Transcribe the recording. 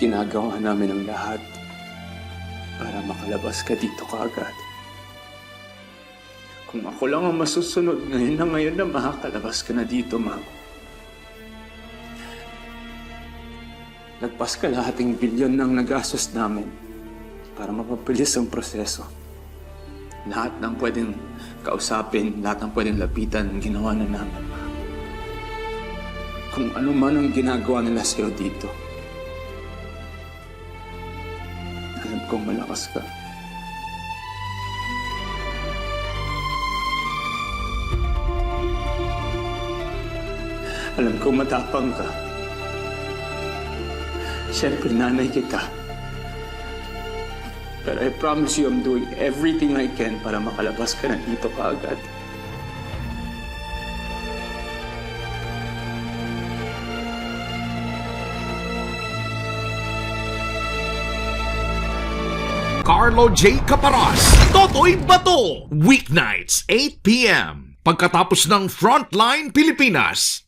ginagawa namin ang lahat para makalabas ka dito kaagad. Kung ako lang ang masusunod ngayon na makakalabas ka na dito, ma'am. Nagpas kalahating bilyon ng nagastos namin para mapabilis ang proseso. Lahat ng pwedeng kausapin, lahat ng pwedeng lapitan, ginawa na namin. Kung ano man ang ginagawa nila sa'yo dito, alam kong malakas ka. Alam kong matapang ka. Siyempre, nanay kita. Pero I promise you, I'm doing everything I can para makalabas ka na dito kaagad. Carlo J. Caparas, Totoy Bato, weeknights 8 p.m. pagkatapos ng Frontline Pilipinas.